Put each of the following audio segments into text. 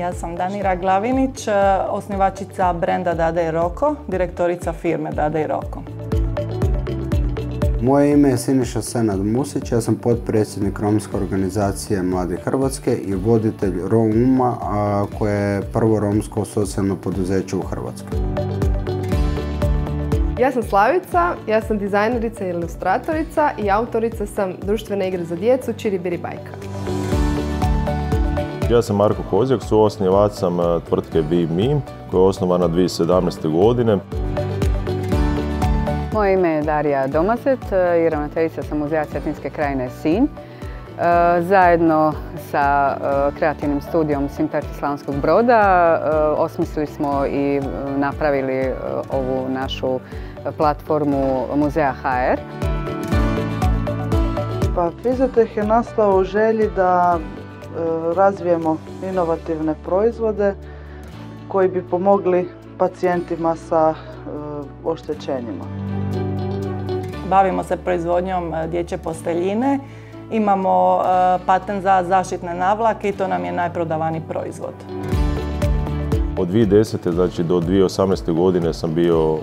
Ja sam Danira Glavinić, osnivačica brenda Dada i Roko, direktorica firme Dada i Roko. Moje ime je Siniša Senad Musić, ja sam potpredsjednik Romske organizacije Mladi Hrvatske i voditelj Romuma, koje je prvo romsko socijalno poduzeće u Hrvatskoj. Ja sam Slavica, ja sam dizajnerica i ilustratorica i autorica sam društvene igre za djecu Čiribiri bajka. Ja sam Marko Kozjak, suosnivač sam tvrtke Be Me, koja je osnovana 2017. godine. Moje ime je Darija Domazet i ravnateljica sam Muzeja Cetinske krajine Sinj. Zajedno sa kreativnim studijom Simperti Slavonskog Broda osmislili smo i napravili ovu našu platformu Muzeja HR. Fizoteh je nastao u želji da razvijemo inovativne proizvode koji bi pomogli pacijentima sa oštećenjima. Bavimo se proizvodnjom dječje posteljine. Imamo patent za zaštitne navlake i to nam je najprodavaniji proizvod. Od 2010. znači do 2018. godine sam bio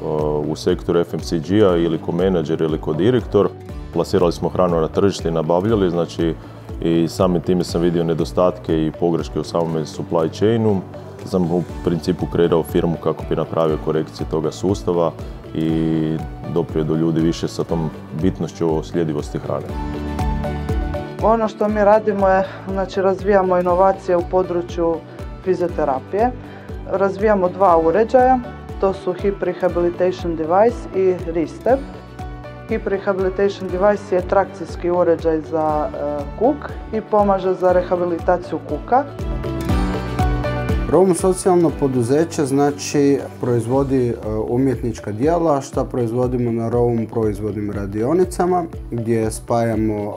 u sektoru FMCG-a ili ko menadžer ili ko direktor. Plasirali smo hranu na tržište i nabavljali, znači i samim time sam vidio nedostatke i pogreške u samome supply chainu. Sam u principu kreirao firmu kako bi napravio korekcije toga sustava i doprio do ljudi više sa tom bitnošću o sljedivosti hrane. Ono što mi radimo je, znači razvijamo inovacije u području fizioterapije. Razvijamo dva uređaja, to su Hip Rehabilitation Device i Restep. Hip Rehabilitation Device je trakcijski uređaj za kuk i pomaže za rehabilitaciju kuka. Rom socijalno poduzeće znači proizvodi umjetnička djela, što proizvodimo na Rom proizvodnim radionicama gdje spajamo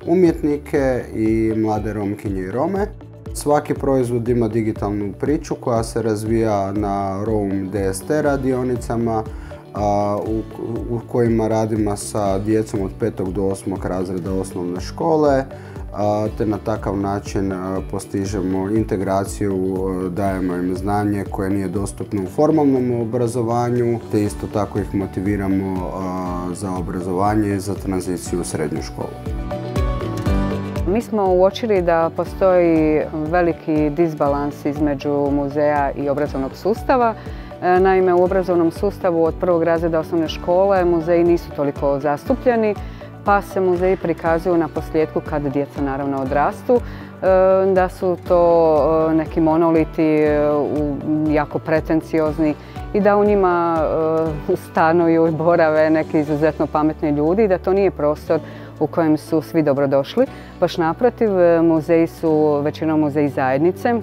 umjetnike i mlade Romkinje i Rome. Svaki proizvod ima digitalnu priču koja se razvija na Rom DST radionicama u kojima radimo sa djecom od 5. do 8. razreda osnovne škole, te na takav način postižemo integraciju, dajemo im znanje koje nije dostupno u formalnom obrazovanju, te isto tako ih motiviramo za obrazovanje i za tranziciju u srednju školu. Mi smo uočili da postoji veliki disbalans između muzeja i obrazovnog sustava. Naime, u obrazovnom sustavu od 1. razreda osnovne škole muzeji nisu toliko zastupljeni, pa se muzeji prikazuju na posljedku kad djeca naravno odrastu, da su to neki monoliti jako pretenciozni i da u njima stanuju i borave neki izuzetno pametni ljudi i da to nije prostor u kojem su svi dobrodošli. Baš naprotiv, muzeji su većinom muzeji zajednice.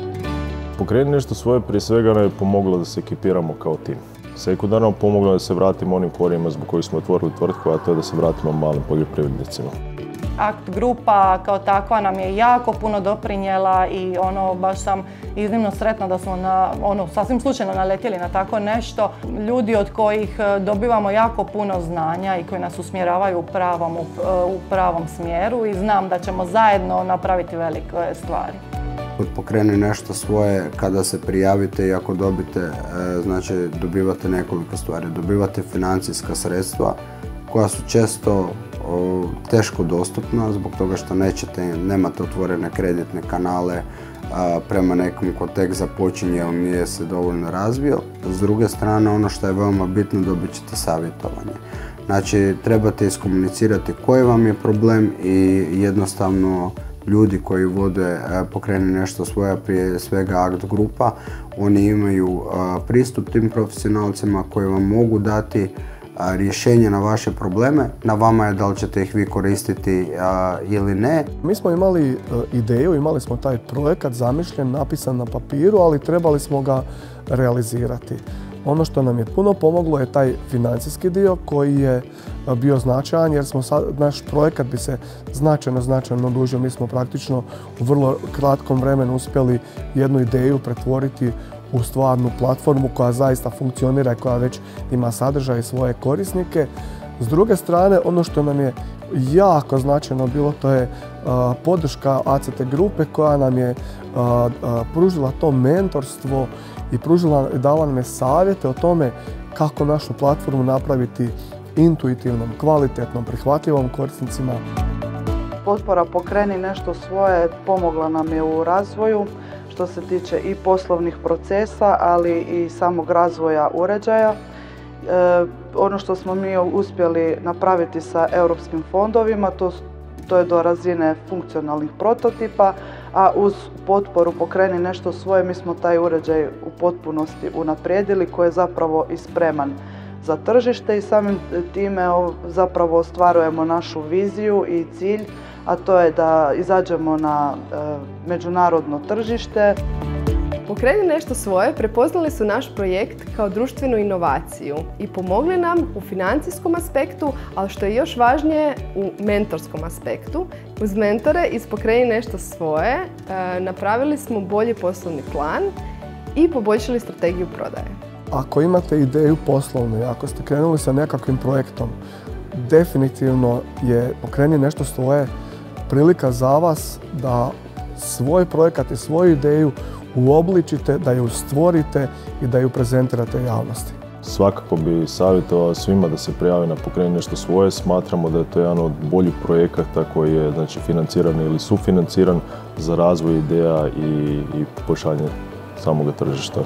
Pokrenuti nešto svoje prije svega nam je pomoglo da se ekipiramo kao tim. Sekundarno pomoglo da se vratimo onim korijenima zbog kojih smo otvorili tvrtku, a to je da se vratimo malim poljoprivrednicima. Akt grupa kao takva nam je jako puno doprinijela i baš sam iznimno sretna da smo sasvim slučajno naletjeli na tako nešto. Ljudi od kojih dobivamo jako puno znanja i koji nas usmjeravaju u pravom smjeru i znam da ćemo zajedno napraviti velike stvari. Pokreni nešto svoje kada se prijavite i ako znači dobivate nekoliko stvari. Dobivate financijska sredstva koja su često teško dostupna zbog toga što nemate otvorene kreditne kanale prema nekom ko tek započinje ili nije se dovoljno razvio. S druge strane, ono što je veoma bitno, dobit ćete savjetovanje. Znači, trebate iskomunicirati koji vam je problem i jednostavno ljudi koji vode Pokreni nešto svoje, prije svega Akt grupa, oni imaju pristup tim profesionalcima koji vam mogu dati rješenje na vaše probleme. Na vama je da li ćete ih vi koristiti ili ne. Mi smo imali ideju, imali smo taj projekat zamišljen, napisan na papiru, ali trebali smo ga realizirati. Ono što nam je puno pomoglo je taj financijski dio koji je bio značajan jer naš projekat bi se značajno odužio. Mi smo praktično u vrlo kratkom vremenu uspjeli jednu ideju pretvoriti u stvarnu platformu koja zaista funkcionira i koja već ima sadržaj i svoje korisnike. S druge strane, ono što nam je jako značajno bilo, to je podrška ACT grupe koja nam je pružila to mentorstvo i dala nam je savjete o tome kako našu platformu napraviti intuitivnom, kvalitetnom, prihvatljivom korisnicima. Potpora Pokreni nešto svoje pomogla nam je u razvoju što se tiče i poslovnih procesa, ali i samog razvoja uređaja. Ono što smo mi uspjeli napraviti sa europskim fondovima, to je do razine funkcionalnih prototipa, a uz potporu Pokreni nešto svoje mi smo taj uređaj u potpunosti unaprijedili koji je zapravo i spreman za tržište i samim time zapravo ostvarujemo našu viziju i cilj, a to je da izađemo na međunarodno tržište. Pokreni nešto svoje prepoznali su naš projekt kao društvenu inovaciju i pomogli nam u financijskom aspektu, ali što je još važnije u mentorskom aspektu. Uz mentore iz Pokreni nešto svoje napravili smo bolji poslovni plan i poboljšali strategiju prodaje. Ako imate ideju poslovnu i ako ste krenuli sa nekakvim projektom, definitivno je Pokreni nešto svoje prilika za vas da svoj projekat i svoju ideju uobličite, da ju stvorite i da ju prezentirate javnosti. Svakako bi savjetovao svima da se prijave na Pokreni nešto svoje. Smatramo da je to jedan od boljih projekata koji je financiran ili sufinanciran za razvoj ideja i poboljšanje samoga tržišta.